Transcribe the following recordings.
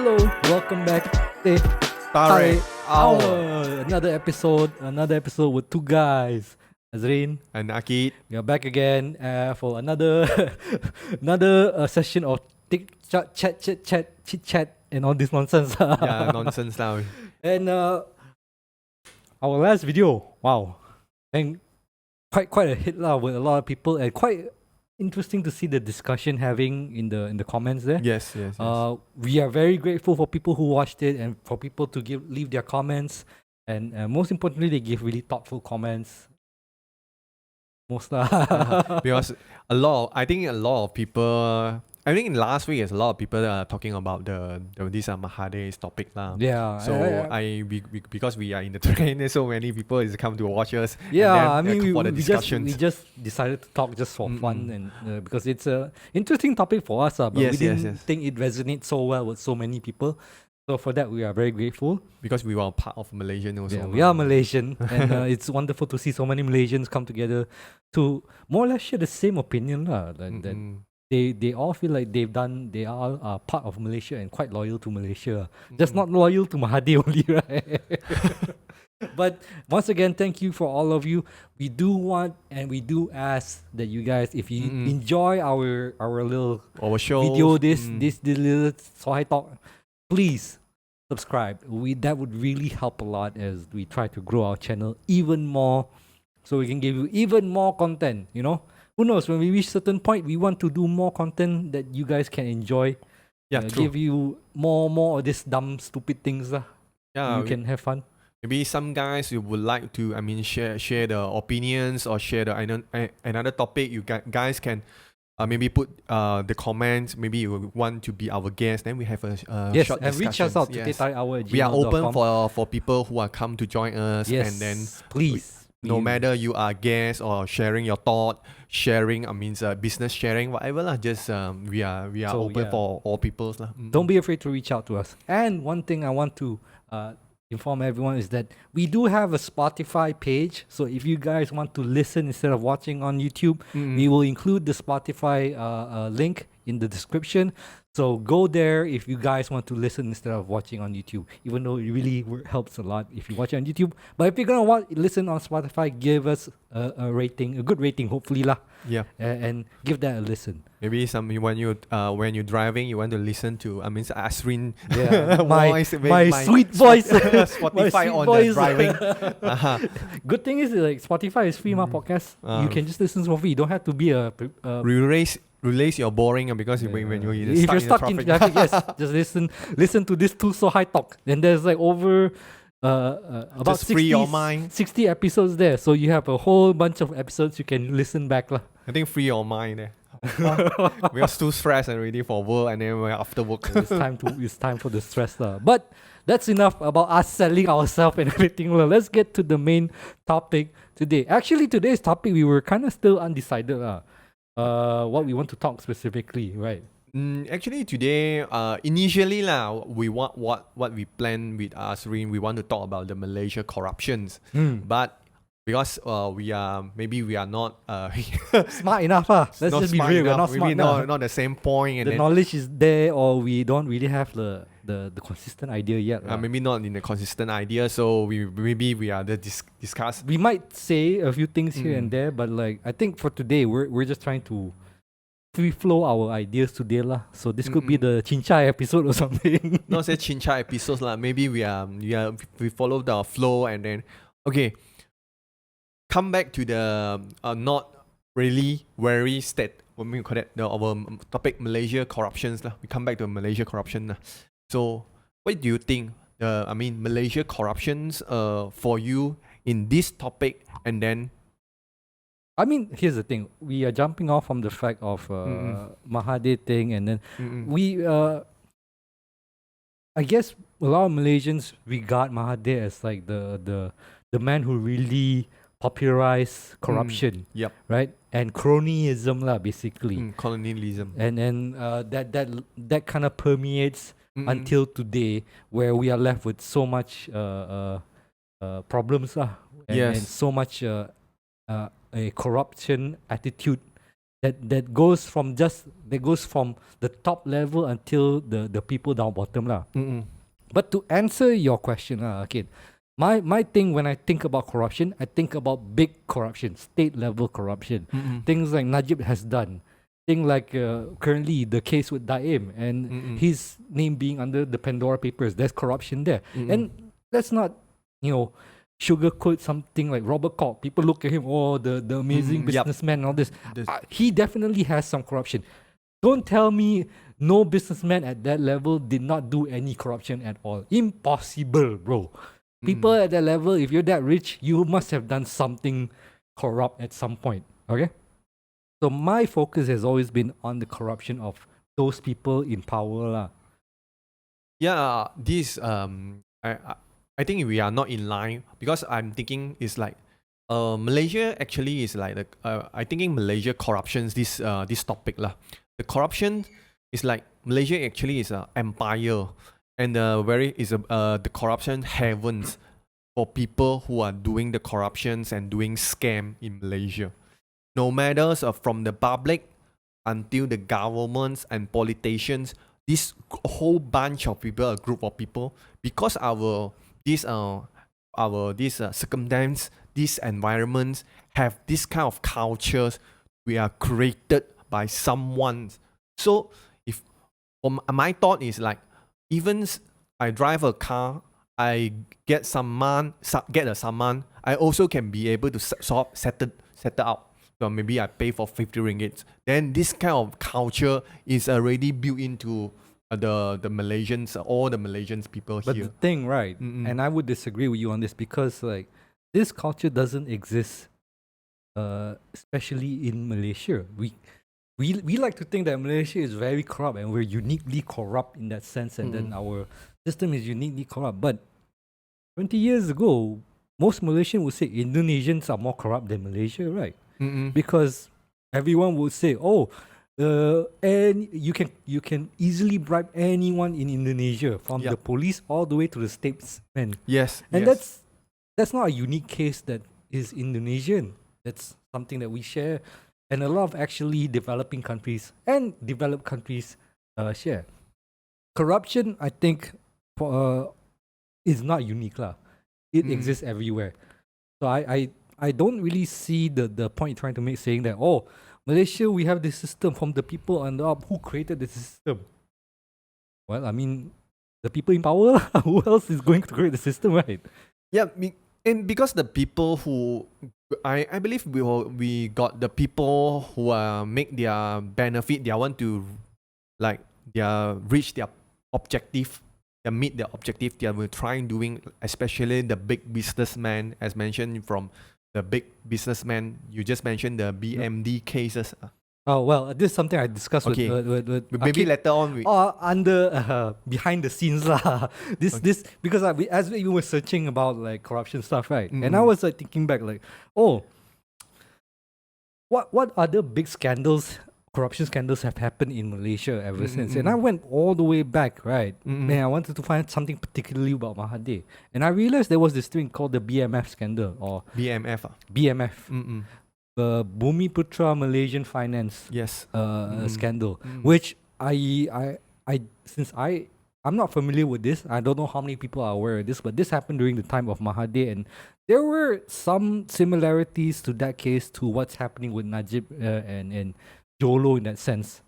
Hello, welcome back. Teh Tarik Tarik Hour. Hour. Another episode with two guys. Azreen, And Ah Kit. we are back again for another another session of chit chat, and all this nonsense. Yeah, nonsense now. And our last video, wow, and quite a hit lah with a lot of people, and quite interesting to see the discussion having in the comments there. Yes. We are very grateful for people who watched it and for people to leave their comments, and most importantly, they give really thoughtful comments. Most Because I think a lot of people. I think in last week, there's a lot of people talking about this Mahathir's topic lah. Yeah. So because we are in the train, so many people is come to watch us. Yeah, and then, I mean, for the we discussions. just decided to talk just for fun, and because it's a interesting topic for us, but Yes, we didn't yes. think it resonates so well with so many people. So for that, we are very grateful. Because we were part of Malaysian also. Yeah, we are Malaysian, and it's wonderful to see so many Malaysians come together to more or less share the same opinion, that they all feel like they are part of Malaysia and quite loyal to Malaysia. Just not loyal to Mahathir only, right? But once again, thank you for all of you. We do want and we do ask that you guys, if you enjoy our little Our show. video, this little Sohai talk, please subscribe. That would really help a lot as we try to grow our channel even more, so we can give you even more content. You know, who knows, when we reach certain point, we want to do more content that you guys can enjoy. Yeah, true. Give you more of these dumb stupid things. Yeah, you can have fun. Maybe some guys you would like to, share the opinions or share another topic. You guys can maybe put the comments. Maybe you want to be our guest. Then we have a Yes, short and reach us discussions. out to Yes. @tetarik@gmail.com. We are open for people who are come to join us. Yes, And then please. no matter you are guest or sharing your thought, sharing business sharing, whatever lah. Just we are So, open yeah. for all peoples lah. Don't be afraid to reach out to us. And one thing I want to inform everyone is that we do have a Spotify page. So if you guys want to listen instead of watching on YouTube, we will include the Spotify link in the description. So go there if you guys want to listen instead of watching on YouTube, even though it really helps a lot if you watch it on YouTube. But if you're going to listen on Spotify, give us a rating, a good rating, hopefully lah. Yeah. And give that a listen. Maybe when you're driving, you want to listen to Azreen. Yeah, voice, my sweet voice. Spotify sweet on voice. the driving. Good thing is like Spotify is free, podcast. You can just listen for free. You don't have to be a Release your boring because when you're if you're stuck in traffic, yes, just listen to this two so high talk. And there's like over about Just free your mind. 60 episodes there, so you have a whole bunch of episodes you can listen back lah. I think free your mind. We are too stressed already for work, and then we're after work. It's time for the stress lah. But that's enough about us selling ourselves and everything lah. Let's get to the main topic today. Actually, today's topic we were kind of still undecided lah. What we want to talk specifically, right? Actually, today, initially what we plan with Azreen, we want to talk about the Malaysia corruptions. But because we are not smart enough, let's not just be smart real. We're enough, not smart maybe enough. not the same point, and The then knowledge is there, or we don't really have the consistent idea yet. maybe not in the consistent idea. So we are the discuss. We might say a few things here and there, but like I think for today we're just trying to free flow our ideas today lah. So this could be the Chinchai episode or something. Not say Chincha episodes lah. Maybe we follow the flow, and then okay. Come back to the not really very what we call it, our topic, Malaysia corruptions lah. We come back to Malaysia corruption lah. So what do you think? Malaysia corruptions for you in this topic, and then. Here's the thing. We are jumping off from the fact of Mahathir thing, and then we I guess a lot of Malaysians regard Mahathir as like the man who really popularized corruption, Yep. right? And cronyism lah, basically. Colonialism. And that kind of permeates until today, where we are left with so much problems lah, and so much a corruption attitude that goes from the top level until the people down bottom lah. But to answer your question, okay, my thing when I think about corruption, I think about big corruption, state level corruption, things like Najib has done, thing like currently the case with Daim and his name being under the Pandora Papers. There's corruption there, and let's not, sugarcoat something like Robert Koch. People look at him, oh, the amazing businessman and all this. He definitely has some corruption. Don't tell me no businessman at that level did not do any corruption at all. Impossible, bro. People at that level, if you're that rich, you must have done something corrupt at some point. Okay? So my focus has always been on the corruption of those people in power lah. Yeah, this I think we are not in line because I'm thinking it's like Malaysia actually is like I thinking Malaysia corruptions this topic lah. The corruption is like Malaysia actually is an empire and the corruption heavens for people who are doing the corruptions and doing scam in Malaysia. No matter from the public until the governments and politicians, this whole bunch of people, a group of people, because these circumstance, these environments have this kind of cultures, we are created by someone. So if my thought is like, even I drive a car, I get a saman, I also can be able to settle out. So maybe I pay for 50 ringgit. Then this kind of culture is already built into the Malaysians, all the Malaysians people but here. But the thing, right, and I would disagree with you on this because like this culture doesn't exist, especially in Malaysia. We like to think that Malaysia is very corrupt and we're uniquely corrupt in that sense, and then our system is uniquely corrupt. But 20 years ago, most Malaysians would say Indonesians are more corrupt than Malaysia, right? Because everyone would say, oh, and you can easily bribe anyone in Indonesia, from the police all the way to the statesmen. Yes, and that's not a unique case that is Indonesian. That's something that we share, and a lot of actually developing countries and developed countries share. Corruption, I think, is not unique lah. It exists everywhere. So I don't really see the point you're trying to make, saying that, oh, Malaysia, we have this system from the people on the up. Who created the system? Well, I mean, the people in power. Who else is going to create the system, right? Yeah, and because the people who I believe we got the people who make their benefit, they want to reach their objective, they meet their objective. They are trying doing, especially the big businessman, as mentioned from the big businessman. You just mentioned the BMD cases. Oh well, this is something I discussed with maybe later on. Under behind the scenes lah. This because as we were searching about like corruption stuff, right? And I was like thinking back, like, oh, what other big corruption scandals have happened in Malaysia ever since? And I went all the way back, right? Man, I wanted to find something particularly about Mahathir, and I realized there was this thing called the BMF scandal, or BMF. BMF. The Bumiputra Malaysian Finance scandal, which I'm not familiar with this. I don't know how many people are aware of this, but this happened during the time of Mahathir, and there were some similarities to that case to what's happening with Najib and Jolo in that sense.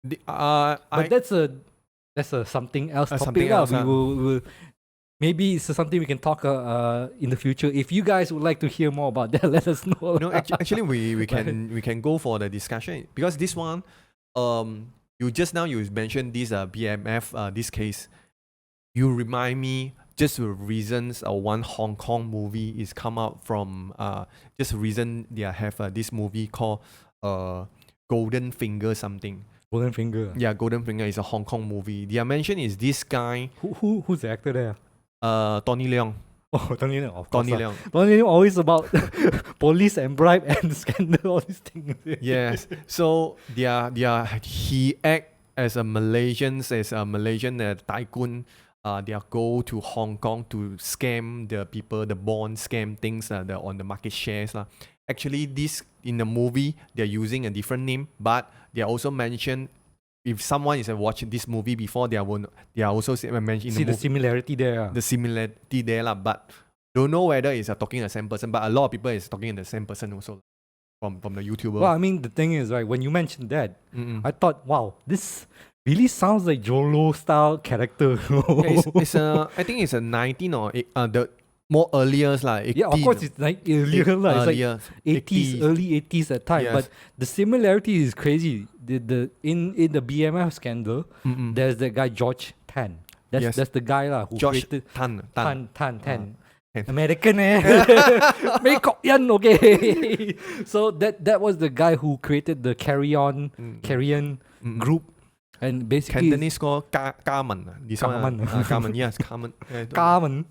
But that's a something else topic. We will maybe it's something we can talk in the future. If you guys would like to hear more about that, let us know. No, actually, we can go for the discussion, because this one, you mentioned this BMF this case. You remind me just the reasons one Hong Kong movie is come out from just the reason they have this movie called Golden Finger something. Golden Finger. Yeah, Golden Finger is a Hong Kong movie. Their mention is this guy. Who's the actor there? Tony Leung. Oh, Tony Leung, of course. Tony Leung. Tony Leung always about police and bribe and scandal, all these things. Yes. So he act as a Malaysian tycoon. They go to Hong Kong to scam the people, the bond scam things on the market shares. actually this in the movie they're using a different name, but they are also mentioned. If someone is watching this movie before, they are also mentioned in See the the similarity there. the similarity there lah. But don't know whether it's talking the same person. But a lot of people is talking the same person also from the YouTuber. Well, I mean, the thing is, right, when you mentioned that, Mm-mm. I thought, wow, this really sounds like Jolo style character. Yeah, it's I think it's a 19 or the more earlier like Yeah, of 18, course, it's like earlier, lah. It's like earlier 80s, early 80s at time. Yes. But the similarity is crazy. In the BMF scandal, Mm-mm. there's the guy George Tan. Yes. That's the guy lah who Josh created Tan. Tan. Tan. American May Yan, okay. So that was the guy who created the Carrion Mm-mm. group, and basically Cantonese called Carmen. This Carmen. one, Carmen. Yes, Carmen. Carmen.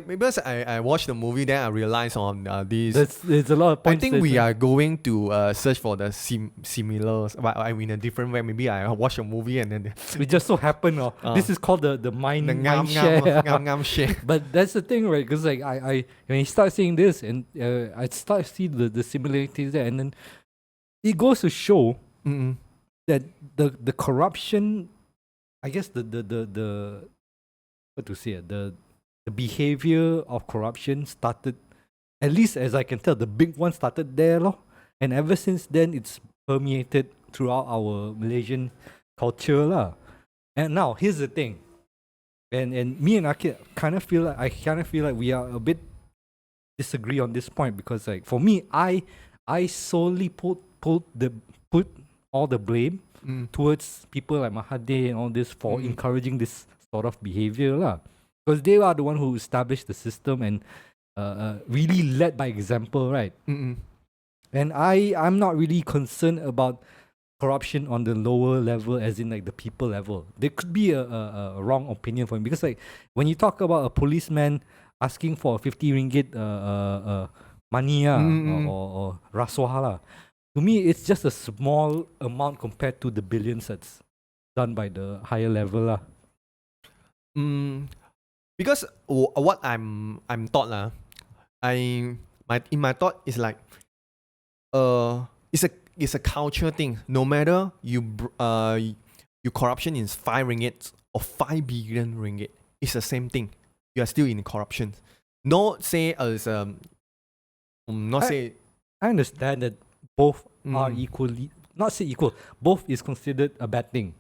Because I watched the movie, then I realized on this. There's a lot of I points. think we are going to search for the similars, but I mean a different way. Maybe I watch a movie and then it just so happened. This is called the mind, the mind share. ngam share. But that's the thing, right? Because like I when you start seeing this and I start to see the similarities there, and then it goes to show Mm-mm. that the corruption, I guess the what to say, the behavior of corruption started, at least as I can tell, the big one started there, lor. And ever since then, it's permeated throughout our Malaysian culture, lah. And now here's the thing, and me and Ah Kit kind of feel like we are a bit disagree on this point, because like for me, I solely put all the blame towards people like Mahathir and all this for encouraging this sort of behavior lah. Because they are the one who established the system and really led by example, right? Mm-mm. And I'm not really concerned about corruption on the lower level, as in like the people level. There could be a wrong opinion for me, because like when you talk about a policeman asking for 50 ringgit money or rasuah lah, to me it's just a small amount compared to the billions that's done by the higher level lah. Because what I'm taught lah, in my thought is like it's a culture thing. No matter you corruption is 5 ringgit or 5 billion ringgit, it's the same thing. You are still in corruption. Not say as not say. I understand that both are equally, not say equal, both is considered a bad thing.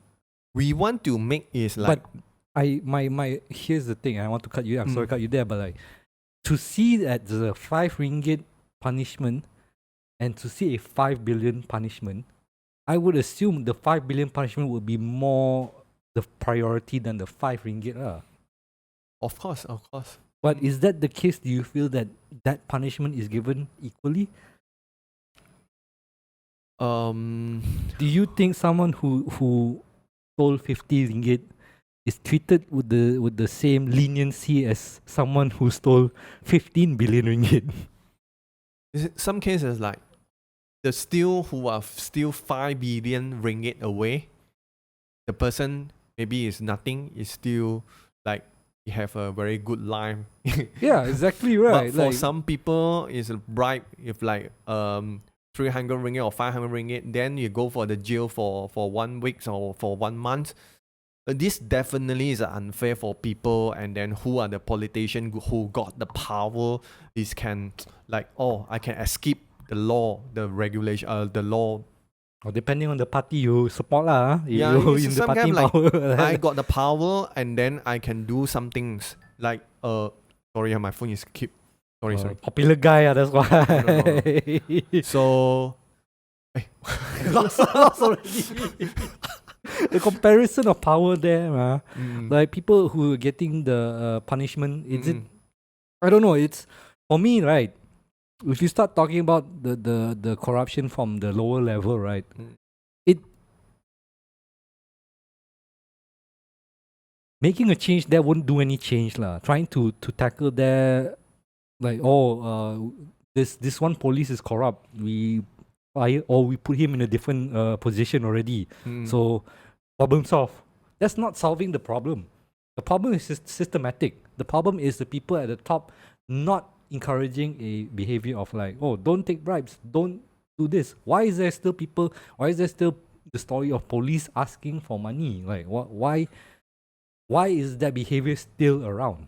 We want to make is like. But my here's the thing. I want to cut you. I'm sorry to cut you there, but like to see that the 5 ringgit punishment and to see a 5 billion punishment, I would assume the 5 billion punishment would be more the priority than the 5 ringgit lah. Of course. But is that the case? Do you feel that that punishment is given equally? Do you think someone who stole 50 ringgit is treated with the same leniency as someone who stole 15 billion ringgit? Some cases like who are still 5 billion ringgit away, the person maybe is nothing, is still like he have a very good life. Yeah, exactly right. But for like, some people, it's a bribe. If like 300 ringgit or 500 ringgit, then you go for the jail for 1 week or for 1 month. This definitely is unfair for people, and then who are the politicians who got the power is can like, oh, I can escape the law, the regulation, the law. or depending on the party you support lah. Yeah, You it's in the some party kind of power. I got the power, and then I can do some things like sorry, my phone is keep sorry. Popular guy, that's why. No. So lost already. The comparison of power there, like people who are getting the punishment, is it? I don't know. It's for me, right? If you start talking about the corruption from the lower level, right? It making a change there wouldn't do any change lah. Trying to tackle there, like this one police is corrupt. We fire or we put him in a different position already. So problem solved. That's not solving the problem. The problem is systematic. The problem is the people at the top not encouraging a behavior of like, oh, don't take bribes, don't do this. Why is there still the story of police asking for money? Like, why is that behavior still around?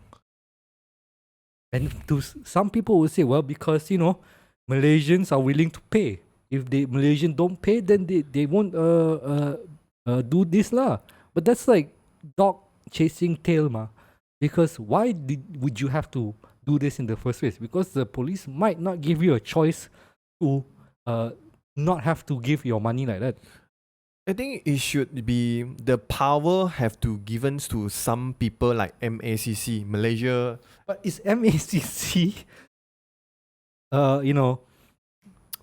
And some people will say, well, because Malaysians are willing to pay. If the Malaysian don't pay, then they won't do this lah. But that's like dog chasing tail ma. Because would you have to do this in the first place? Because the police might not give you a choice to not have to give your money like that. I think it should be the power have to given to some people like MACC, Malaysia. But is MACC,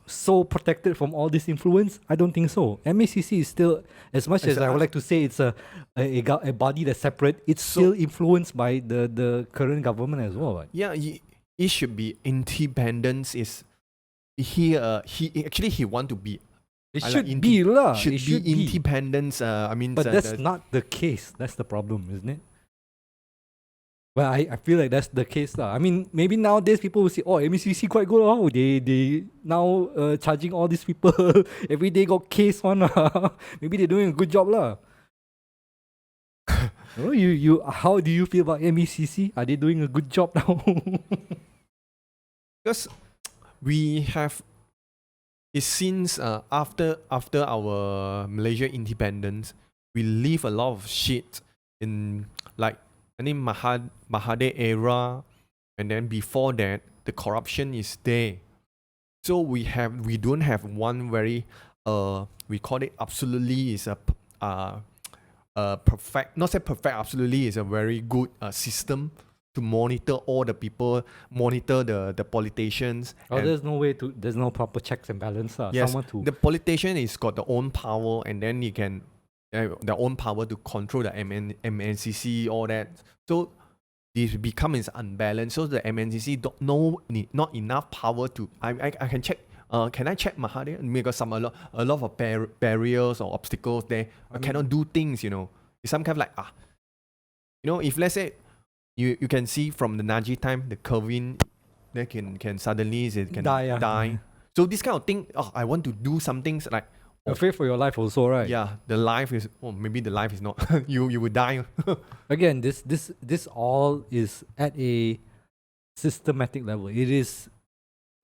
so protected from all this influence? I don't think so. MACC is still, as much as I would like to say it's a body that's separate, it's still influenced by the current government as well. Right? Yeah, it should be independence. He want to be. It should be lah. Should be independence. But that's not the case. That's the problem, isn't it? Well, I feel like that's the case lah. I mean, maybe nowadays people will say, oh, MACC quite good. Oh, they now charging all these people every day got case one. Maybe they're doing a good job lah. You how do you feel about MACC? Are they doing a good job now? Because we have it since after our Malaysia independence, we leave a lot of shit in like I think Mahathir era, and then before that the corruption is there. So we don't have one very we call it absolutely is a perfect, not say perfect, absolutely is a very good system to monitor all the people, monitor the politicians. Oh, there's no proper checks and balance. Yes, the politician is got the own power, and then he can their own power to control the MNCC, all that. So this becomes unbalanced. So the MNCC not enough power to. I can check. Can I check Mahathir? Because a lot of barriers or obstacles there. I cannot do things. It's some kind of like if let's say you can see from the Najib time, the Kelvin, they can suddenly die. So this kind of thing. I want to do some things like. Afraid for your life also, right? Yeah, the life is. Oh, maybe the life is not. you will die. Again, this all is at a systematic level. It is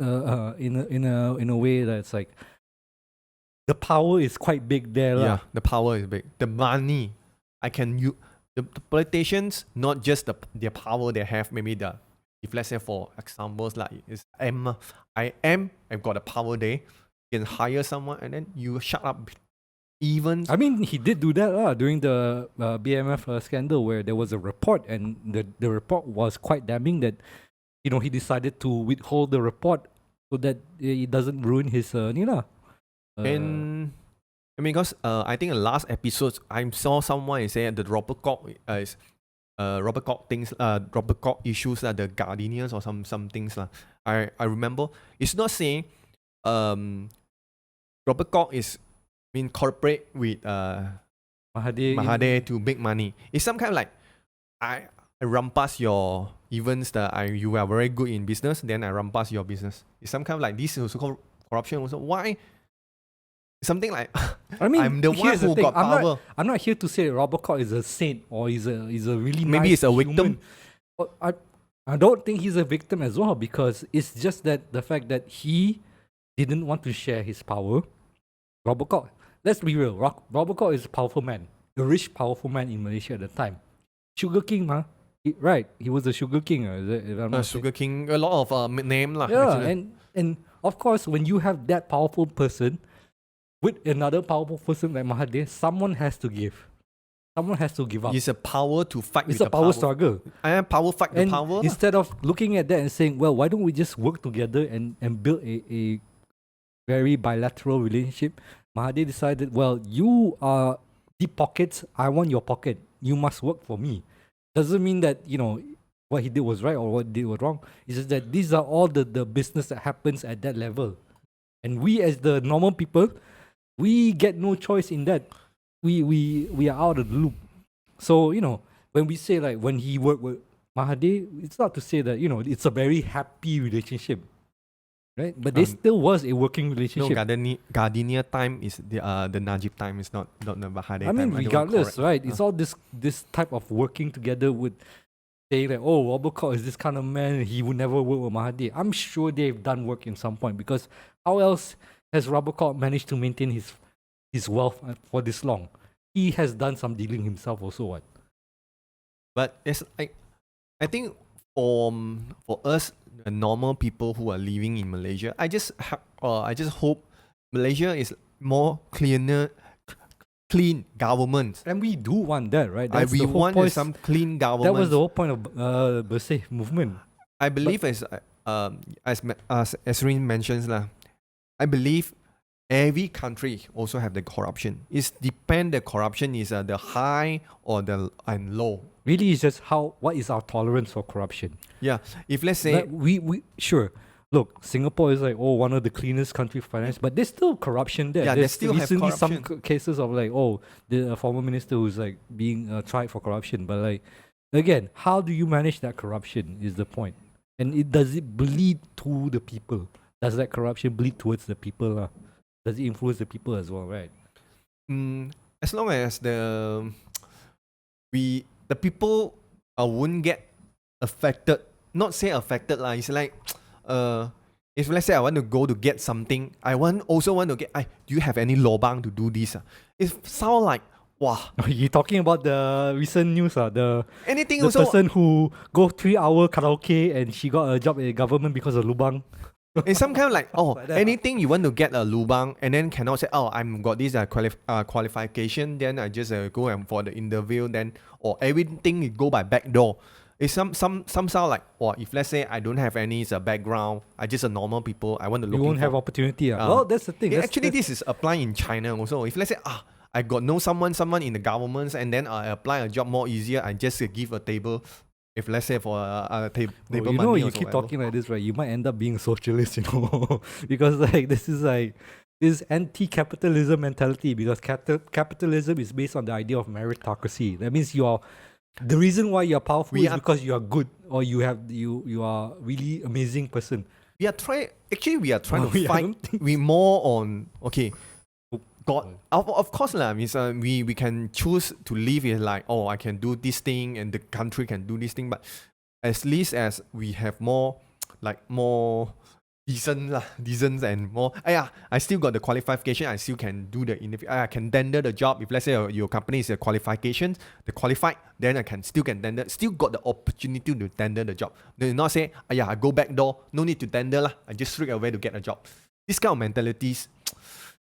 in a way that's like the power is quite big there. Yeah, the power is big. The money, the politicians, not just their power they have. Maybe if let's say for examples like I've got a power there. You can hire someone and then you shut up. Even I mean, he did do that during the BMF scandal where there was a report, and the report was quite damning that he decided to withhold the report so that it doesn't ruin his and because I think in the last episodes I saw someone say the Robert Koch is Robert Koch things Robert Koch issues the Gardenians or some things I remember it's not saying Robert Koch is corporate with Mahathir to make money. It's some kind of like I run past your events that you are very good in business, then I run past your business. It's some kind of like this is also called corruption. Also, why? Something like I'm the one who got power. I'm not here to say Robert Koch is a saint or is a really maybe nice it's a victim. I don't think he's a victim as well, because it's just that the fact that he didn't want to share his power. Robert Koch, let's be real, Robert Koch is a powerful man, a rich, powerful man in Malaysia at the time. Sugar King, right? He was a Sugar King. Sugar King, a lot of name lah. Yeah, and of course, when you have that powerful person with another powerful person like Mahathir, someone has to give. Someone has to give up. It's a power to fight. It's a power struggle. Power fight the power. Instead of looking at that and saying, well, why don't we just work together and build a very bilateral relationship, Mahathir decided, well, you are deep pockets, I want your pocket. You must work for me. Doesn't mean that, what he did was right or what he did was wrong. It's just that these are all the business that happens at that level. And we as the normal people, we get no choice in that. We are out of the loop. So, when we say like when he worked with Mahathir, it's not to say that, it's a very happy relationship, right? But there still was a working No, relationship. Gardenia time is the Najib time. Is not the Mahathir I mean, time. regardless, right? It's all this type of working together with saying that, oh, Robert Koch is this kind of man, he would never work with Mahathir. I'm sure they've done work in some point, because how else has Robert Koch managed to maintain his wealth for this long? He has done some dealing himself also, what? But it's I think for us, the normal people who are living in Malaysia, I just hope Malaysia is more clean government. And we do want that, right? We the whole want point. some clean government. That was the whole point of Bersih movement. I believe as Azreen mentions lah, I believe every country also have the corruption. It's depend the corruption is the high or the and low. Really, it's just what is our tolerance for corruption? Yeah, if let's say we sure. Look, Singapore is like one of the cleanest countries for finance, but there's still corruption there. Yeah, there's still have recently corruption. some cases of like the former minister who's like being tried for corruption. But like again, how do you manage that corruption is the point, and does it bleed to the people? Does that corruption bleed towards the people? Does it influence the people as well? Right. As long as the people won't get affected. Not say affected lah. It's like if let's say I want to go to get something, also want to get. Do you have any lobang to do this? It sound like wow. You talking about the recent news? The also, person who go 3-hour karaoke and she got a job in the government because of lubang. It's some kind of like anything you want to get a lubang and then cannot say I'm got this qualification, then I just go and for the interview, then or everything go by back door. It's some sound like if let's say I don't have any background, I just a normal people, I want to look. You won't have opportunity. Well, that's the thing. This is applying in China also. If let's say I got someone in the government and then I apply a job more easier, I just give a table. If let's say for a table money, you keep talking like this, right? You might end up being a socialist, because like this is anti-capitalism mentality. Because capitalism is based on the idea of meritocracy. That means the reason why you're powerful is because you are good, or you are really amazing person. We are trying to fight. We more on God, of course lah. Means we can choose to live it like I can do this thing and the country can do this thing, but at least as we have more decent and more. I still got the qualification. I still can do the interview. I can tender the job. If let's say your company is a qualification, the qualified, then I can tender. Still got the opportunity to tender the job. They not say I go back door. No need to tender lah. I just straight away to get a job. This kind of mentalities,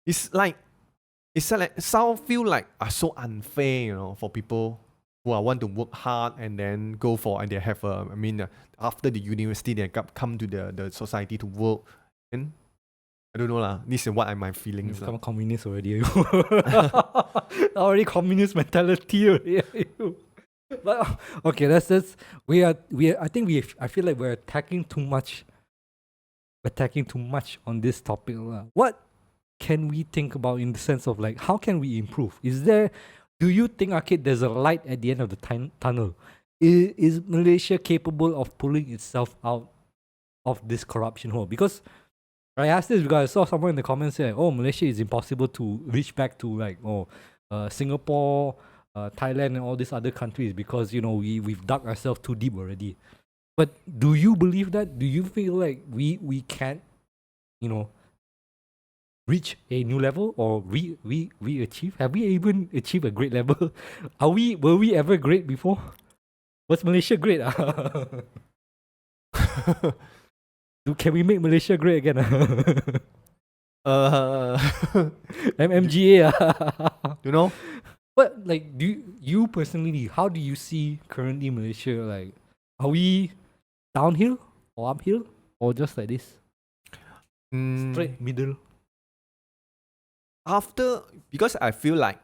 it's like some feel like are so unfair, for people who want to work hard and then go for and they have after the university they come to the society to work, and I don't know lah. This is what my feelings. You become communist already. Already communist mentality already. But okay, that's I feel like we're attacking too much. On this topic. What can we think about in the sense of like how can we improve? Do you think, Ah Kit, there's a light at the end of the tunnel? Is Malaysia capable of pulling itself out of this corruption hole? Because I asked this because I saw someone in the comments say, Malaysia is impossible to reach back to like Singapore, Thailand and all these other countries because we've dug ourselves too deep already. But do you believe that? Do you feel like we can't reach a new level, or we achieve? Have we even achieved a great level? Were we ever great before? Was Malaysia great? Can we make Malaysia great again? MMGA. But like, do you personally, how do you see currently Malaysia? Like, are we downhill or uphill or just like this? Straight middle. Because I feel like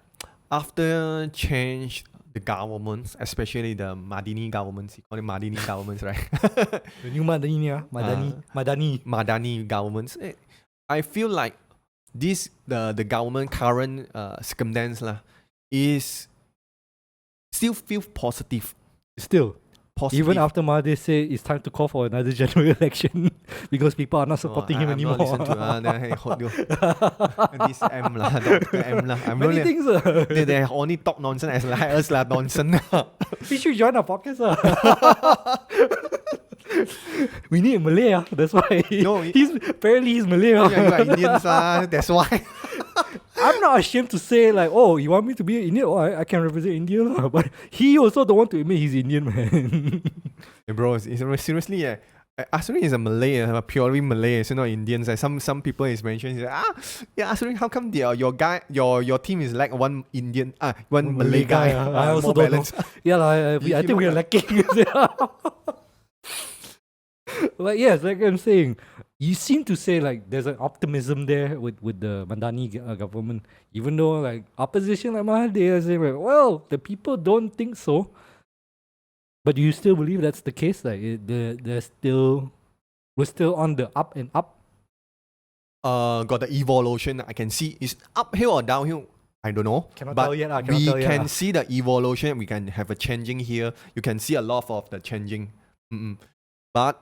after change the governments, especially the Madani governments, you call it Madani governments, right? The new Madani governments. I feel like the government current circumstance is still feel positive. Still positive. Even after Mahathir say it's time to call for another general election because people are not supporting him anymore. I'm not listen to this M lah, Dr. M lah. I'm Many only, things. they only talk nonsense as like us lah, nonsense. He should join our podcast. We need a Malay. That's why. No, apparently he's Malay. you are Indians that's why. I'm not ashamed to say like, oh, you want me to be Indian? Oh, I can represent India. But he also don't want to admit he's Indian, man. Hey bro, seriously, Azreen is a Malay, purely Malay, so not Indians. Some people is mentioned, Azreen, how come your team is like one Indian, one Malay guy? I also don't know. Yeah, I think we are lacking. But yes, like I'm saying, you seem to say like there's an optimism there with the Madani government, even though like opposition like Mahathir is saying like, well, the people don't think so. But do you still believe that's the case? Like we're still on the up and up. Got the evolution. I can see it's uphill or downhill. I don't know. Cannot but tell yet. we can see the evolution. We can have a changing here. You can see a lot of the changing. But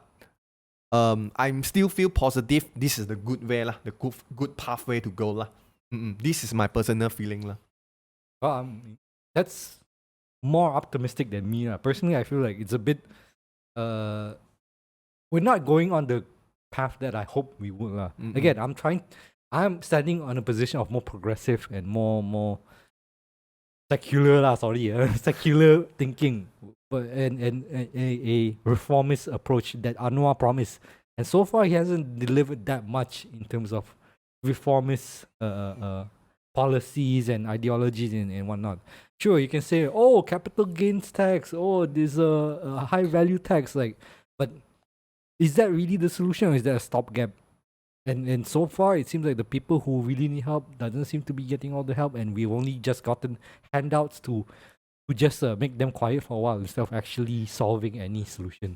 I'm still feel positive. This is the good way lah, the good pathway to go lah. This is my personal feeling lah. That's more optimistic than me lah. Personally, I feel like it's a bit. We're not going on the path that I hope we would lah. Again, I'm standing on a position of more progressive and more secular lah. Secular thinking. But and a reformist approach that Anwar promised, and so far he hasn't delivered that much in terms of reformist policies and ideologies and whatnot. Sure, you can say, oh, capital gains tax, oh, there's a high value tax, but is that really the solution, or is that a stopgap? And so far, it seems like the people who really need help doesn't seem to be getting all the help, and we've only just gotten handouts to just make them quiet for a while instead of actually solving any solution.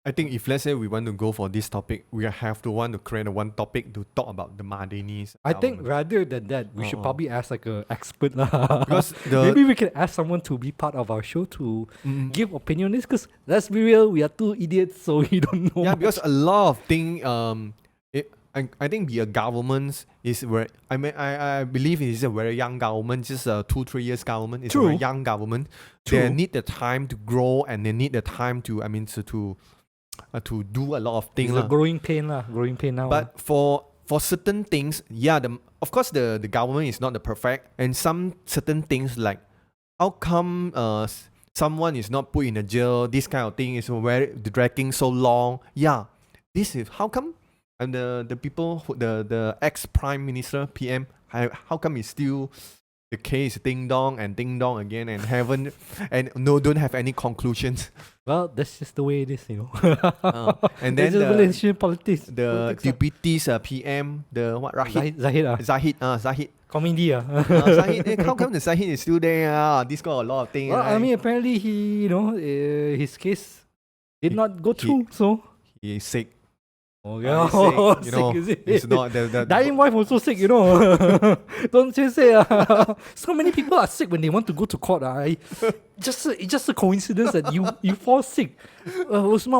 I think if let's say we want to go for this topic, we have to want to create one topic to talk about the Madani's. I think rather than that, we should probably ask like an expert lah. Because maybe we can ask someone to be part of our show to give opinion on this. Because let's be real, we are two idiots, so we don't know. Yeah, much. because a lot of things. I think the government is very. I believe it is a very young government, just a 2-3 years government. It's a very young government. True. They need the time to grow, and they need the time to to do a lot of things. It's a growing pain now. But for certain things, of course the government is not the perfect, and some certain things like how come someone is not put in a jail, this kind of thing is very dragging so long. Yeah, this is how come. And the people, the ex-prime minister, PM, how come it's still the case ding dong again and don't have any conclusions? Well, that's just the way it is, you know. And then the Malaysian politics. The deputies, PM, the what Zahid. Comedy. Zahid, how come the Zahid is still there? This got a lot of things. Well, I mean, apparently his case did not go through, so he is sick. Oh yeah, sick, is it? It's not the dying wife also sick, you know. Don't say. So many people are sick when they want to go to court. It's just a coincidence that you fall sick. Usma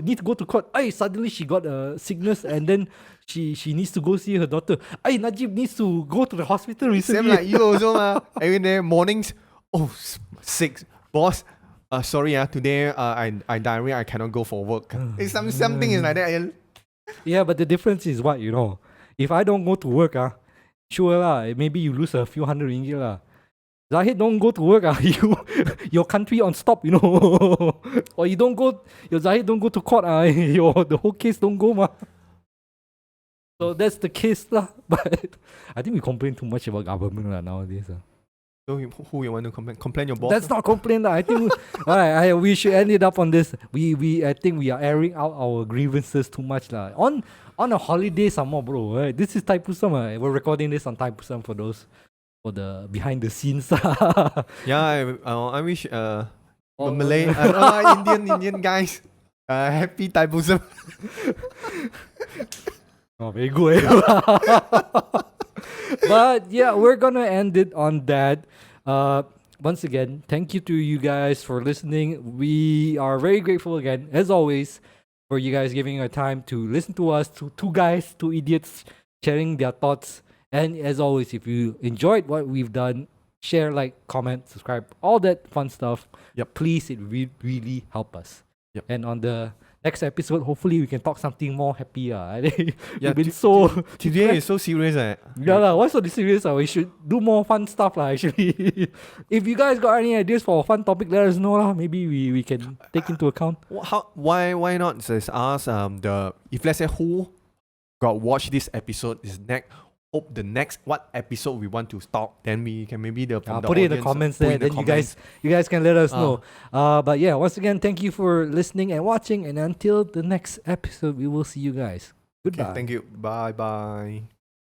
need to go to court. Suddenly she got a sickness, and then she needs to go see her daughter. Najib needs to go to the hospital recently. Same like you also, every day mornings. Oh, sick, boss. Sorry, today I diarrhea. I cannot go for work. It's something is like that. Yeah, but the difference is what, you know. If I don't go to work, sure maybe you lose a few hundred ringgit Zahid don't go to work, your country on stop, you know. Or your Zahid don't go to court, the whole case don't go So that's the case But I think we complain too much about government nowadays. So who you want to complain? Complain your boss? That's not complain. I think we should end it up on this. I think we are airing out our grievances too much on a holiday some more, bro. Right? This is Taipusam. We're recording this on Taipusam for the behind the scenes. I wish Malay Indian guys happy Taipusam. Oh, very good. But yeah, we're gonna end it on that. once again, thank you to you guys for listening. We are very grateful again, as always, for you guys giving your time to listen to us, to two guys, two idiots sharing their thoughts. And as always, if you enjoyed what we've done, share, like, comment, subscribe, all that fun stuff. Yep. Please, it really help us. Yep. And on the next episode, hopefully we can talk something more happy. We've been to- so Today is so serious. yeah lah. Why so serious? We should do more fun stuff lah. Actually, if you guys got any ideas for a fun topic, let us know lah. Maybe we can take into account. Why not just ask if let's say who got watch this episode is next. Hope the next what episode we want to talk, then we can maybe put it in the comments there. Then you guys can let us know. But yeah, once again, thank you for listening and watching. And until the next episode, we will see you guys. Goodbye. Okay, thank you. Bye.